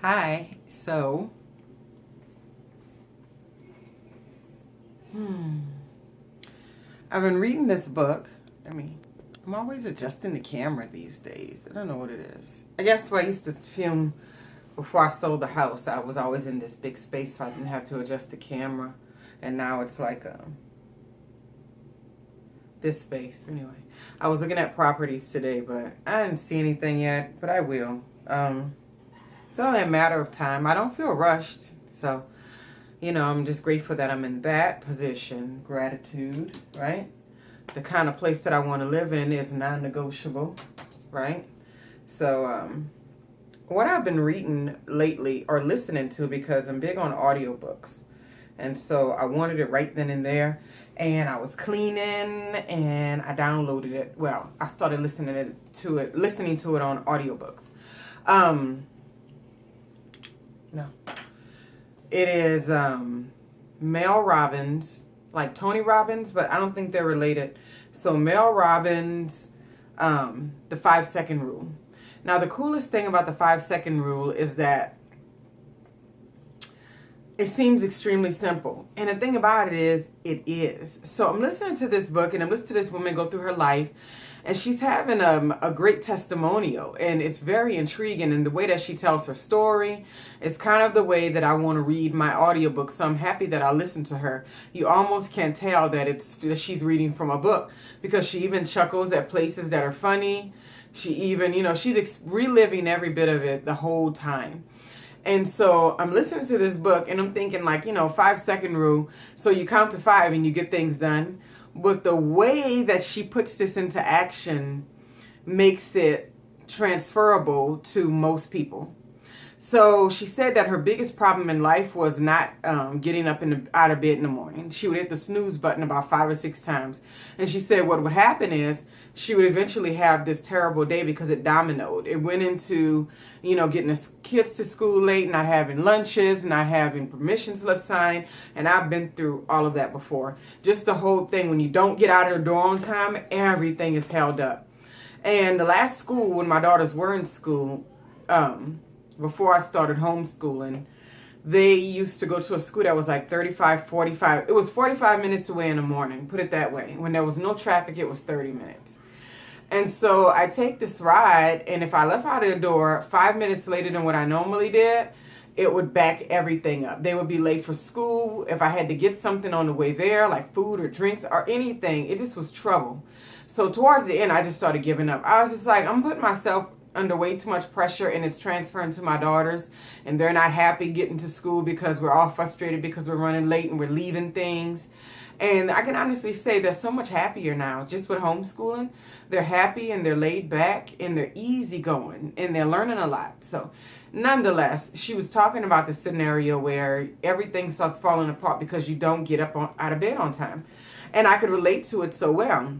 Hi. I've been reading this book. I'm always adjusting the camera these days. I don't know what it is. I guess when I used to film before I sold the house, I was always in this big space, so I didn't have to adjust the camera. And now it's like this space. Anyway, I was looking at properties today, but I didn't see anything yet, but I will. It's only a matter of time. I don't feel rushed, so I'm just grateful that I'm in that position. Gratitude, right? The kind of place that I want to live in is non-negotiable, right? So, what I've been reading lately or listening to, because I'm big on audiobooks, and so I wanted it right then and there, and I was cleaning and I downloaded it. Well, I started listening to it on audiobooks. No. It is Mel Robbins, like Tony Robbins, but I don't think they're related. So Mel Robbins, the 5-second rule. Now, the coolest thing about the 5-second rule is that it seems extremely simple. And the thing about it is. So I'm listening to this book, and I'm listening to this woman go through her life, and she's having a great testimonial, and it's very intriguing. And the way that she tells her story is kind of the way that I want to read my audiobook. So I'm happy that I listened to her. You almost can't tell that she's reading from a book, because she even chuckles at places that are funny. She even, she's reliving every bit of it the whole time. And so I'm listening to this book, and I'm thinking 5-second rule. So you count to 5 and you get things done. But the way that she puts this into action makes it transferable to most people. So she said that her biggest problem in life was not getting up out of bed in the morning. She would hit the snooze button about 5 or 6 times. And she said what would happen is she would eventually have this terrible day because it dominoed. It went into, getting the kids to school late, not having lunches, not having permission slips signed. And I've been through all of that before. Just the whole thing, when you don't get out of the door on time, everything is held up. And the last school, when my daughters were in school, before I started homeschooling, they used to go to a school that was like 35, 45. It was 45 minutes away in the morning, put it that way. When there was no traffic, it was 30 minutes. And so I take this ride, and if I left out of the door 5 minutes later than what I normally did, it would back everything up. They would be late for school. If I had to get something on the way there, like food or drinks or anything, it just was trouble. So towards the end, I just started giving up. I was just like, I'm putting myself under way too much pressure, and it's transferring to my daughters, and they're not happy getting to school because we're all frustrated because we're running late and we're leaving things. And I can honestly say they're so much happier now just with homeschooling. They're happy and they're laid back and they're easygoing and they're learning a lot. So nonetheless, she was talking about the scenario where everything starts falling apart because you don't get up out of bed on time. And I could relate to it so well.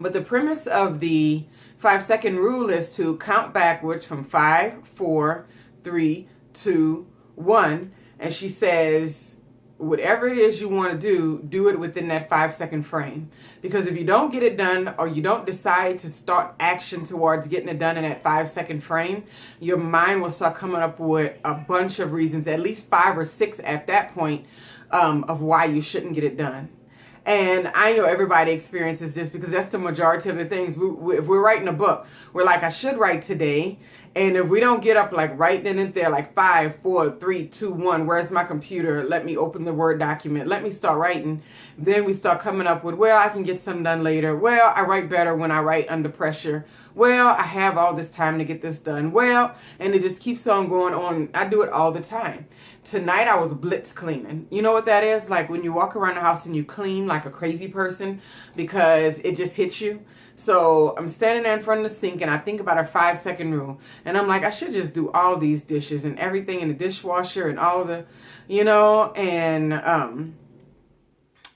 But the premise of the 5-second rule is to count backwards from 5, 4, 3, 2, 1. And she says, whatever it is you want to do it within that 5-second frame. Because if you don't get it done, or you don't decide to start action towards getting it done in that 5-second frame, your mind will start coming up with a bunch of reasons, at least 5 or 6 at that point, of why you shouldn't get it done. And I know everybody experiences this, because that's the majority of the things. If we're writing a book, we're like, I should write today. And if we don't get up right then and there, 5, 4, 3, 2, 1, where's my computer? Let me open the Word document. Let me start writing. Then we start coming up with, well, I can get some done later. Well, I write better when I write under pressure. Well, I have all this time to get this done. Well, and it just keeps on going on. I do it all the time. Tonight I was blitz cleaning. You know what that is? Like when you walk around the house and you clean like a crazy person because it just hits you. So I'm standing there in front of the sink and I think about our 5-second rule. And I'm like, I should just do all these dishes and everything in the dishwasher and all the, and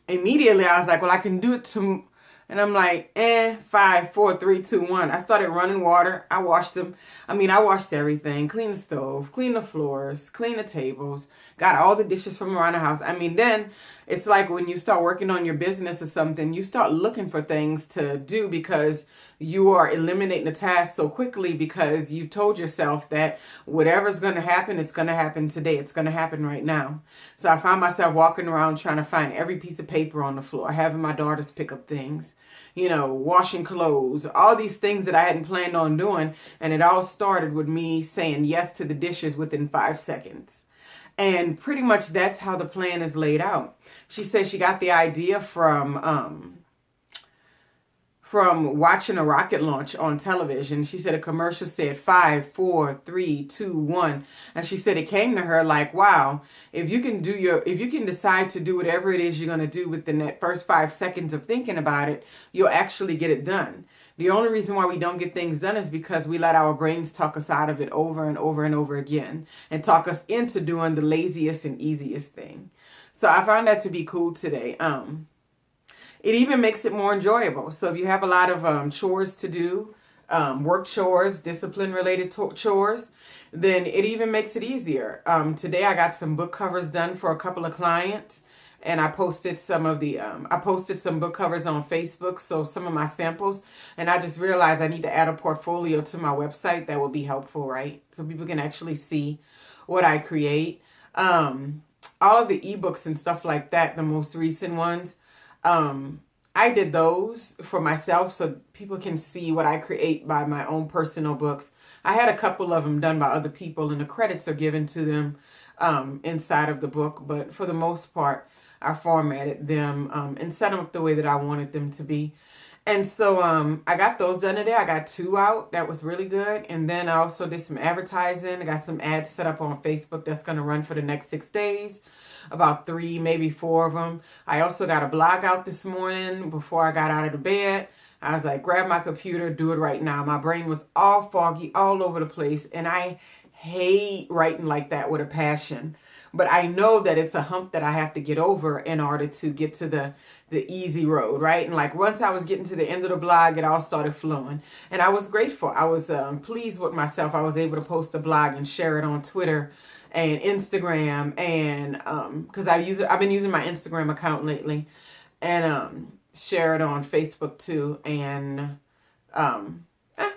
immediately I was like, well, I can do it tomorrow. And I'm like, 5, 4, 3, 2, 1. I started running water. I washed them. I washed everything. Cleaned the stove, cleaned the floors, cleaned the tables, got all the dishes from around the house. Then It's like when you start working on your business or something, you start looking for things to do because you are eliminating the task so quickly because you've told yourself that whatever's going to happen, it's going to happen today. It's going to happen right now. So I find myself walking around trying to find every piece of paper on the floor, having my daughters pick up things, washing clothes, all these things that I hadn't planned on doing. And it all started with me saying yes to the dishes within 5 seconds. And pretty much that's how the plan is laid out. She says she got the idea from watching a rocket launch on television. She said a commercial said 5, 4, 3, 2, 1. And she said it came to her like, wow, if you can decide to do whatever it is you're going to do within that first 5 seconds of thinking about it, you'll actually get it done. The only reason why we don't get things done is because we let our brains talk us out of it over and over and over again and talk us into doing the laziest and easiest thing. So I found that to be cool today. It even makes it more enjoyable. So if you have a lot of chores to do, work chores, discipline-related chores, then it even makes it easier. Today I got some book covers done for a couple of clients. And I posted some book covers on Facebook, so some of my samples. And I just realized I need to add a portfolio to my website that will be helpful, right? So people can actually see what I create. All of the ebooks and stuff like that, the most recent ones, I did those for myself so people can see what I create by my own personal books. I had a couple of them done by other people, and the credits are given to them inside of the book. But for the most part, I formatted them and set them up the way that I wanted them to be. And so I got those done today. I got 2 out. That was really good. And then I also did some advertising. I got some ads set up on Facebook that's going to run for the next 6 days. About 3, maybe 4 of them. I also got a blog out this morning before I got out of the bed. I was like, grab my computer, do it right now. My brain was all foggy, all over the place. And I hate writing like that with a passion. But I know that it's a hump that I have to get over in order to get to the easy road, right? And like once I was getting to the end of the blog, it all started flowing. And I was grateful. I was pleased with myself. I was able to post a blog and share it on Twitter and Instagram. And because I've been using my Instagram account lately, and share it on Facebook too. And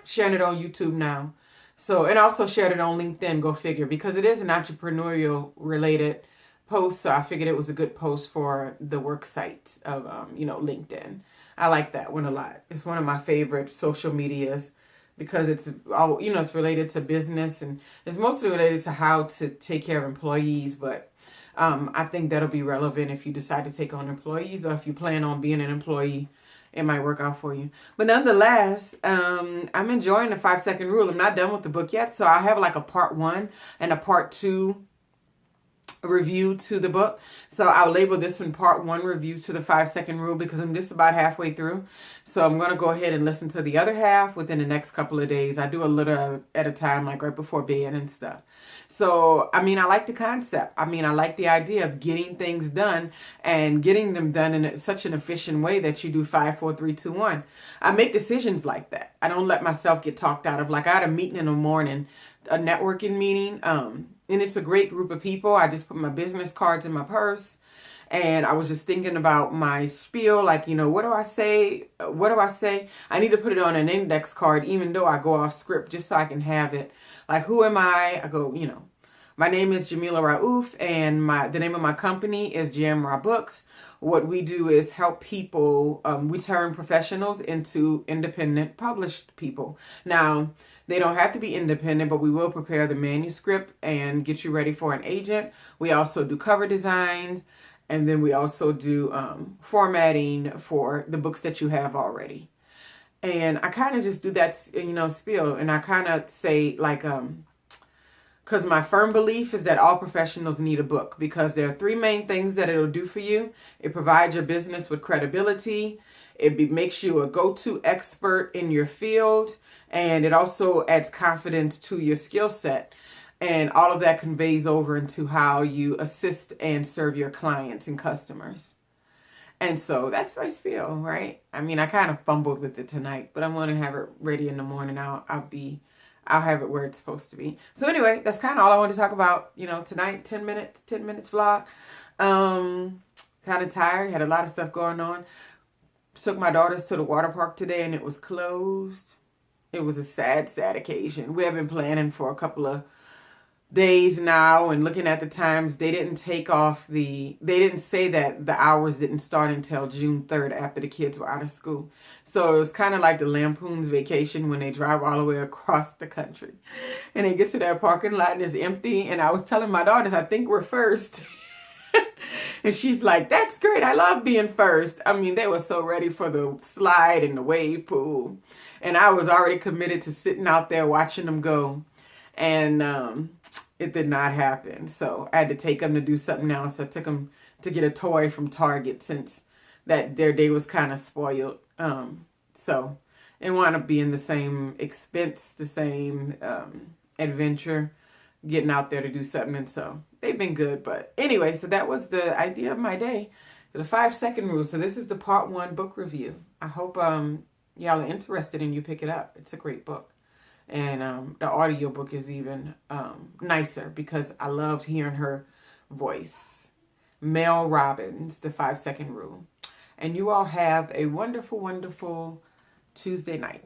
sharing it on YouTube now. So, and also shared it on LinkedIn, go figure, because it is an entrepreneurial related post. So I figured it was a good post for the work site of, LinkedIn. I like that one a lot. It's one of my favorite social medias because it's all, it's related to business and it's mostly related to how to take care of employees. But I think that'll be relevant if you decide to take on employees or if you plan on being an employee. It might work out for you. But nonetheless, I'm enjoying the 5-second rule. I'm not done with the book yet. So I have like a part 1 and a part 2 review to the book. So I'll label this one part 1 review to the 5-second rule because I'm just about halfway through. So I'm going to go ahead and listen to the other half within the next couple of days. I do a little at a time, like right before bed and stuff. So, I like the concept. I like the idea of getting things done and getting them done in such an efficient way that you do 5, 4, 3, 2, 1. I make decisions like that. I don't let myself get talked out of. Like I had a meeting in the morning, a networking meeting, and it's a great group of people. I just put my business cards in my purse. And I was just thinking about my spiel, like, what do I say? What do I say? I need to put it on an index card, even though I go off script, just so I can have it. Like, who am I? I go, my name is Jameelah Raouf, and the name of my company is Jameelah Books. What we do is help people, we turn professionals into independent published people. Now, they don't have to be independent, but we will prepare the manuscript and get you ready for an agent. We also do cover designs. And then we also do formatting for the books that you have already. And I kind of just do that, spiel. And I kind of say like, because my firm belief is that all professionals need a book because there are 3 main things that it'll do for you. It provides your business with credibility. It makes you a go-to expert in your field. And it also adds confidence to your skill set. And all of that conveys over into how you assist and serve your clients and customers. And so that's my spiel, right? I kind of fumbled with it tonight, but I'm going to have it ready in the morning. I'll have it where it's supposed to be. So anyway, that's kind of all I want to talk about, tonight, 10 minutes vlog. Kind of tired. Had a lot of stuff going on. Took my daughters to the water park today and it was closed. It was a sad, sad occasion. We have been planning for a couple of days now and looking at the times. They didn't say that the hours didn't start until June 3rd after the kids were out of school. So it was kind of like the Lampoon's Vacation when they drive all the way across the country. And they get to that parking lot and it's empty. And I was telling my daughters, I think we're first. And she's like, that's great. I love being first. I mean, they were so ready for the slide and the wave pool. And I was already committed to sitting out there watching them go. And it did not happen. So I had to take them to do something else. So I took them to get a toy from Target since that their day was kind of spoiled. So it wound up being the same expense, the same adventure, getting out there to do something. And so they've been good. But anyway, so that was the idea of my day. The 5-second rule. So this is the part 1 book review. I hope y'all are interested and you pick it up. It's a great book. And the audiobook is even nicer because I loved hearing her voice. Mel Robbins, the 5-second rule. And you all have a wonderful, wonderful Tuesday night.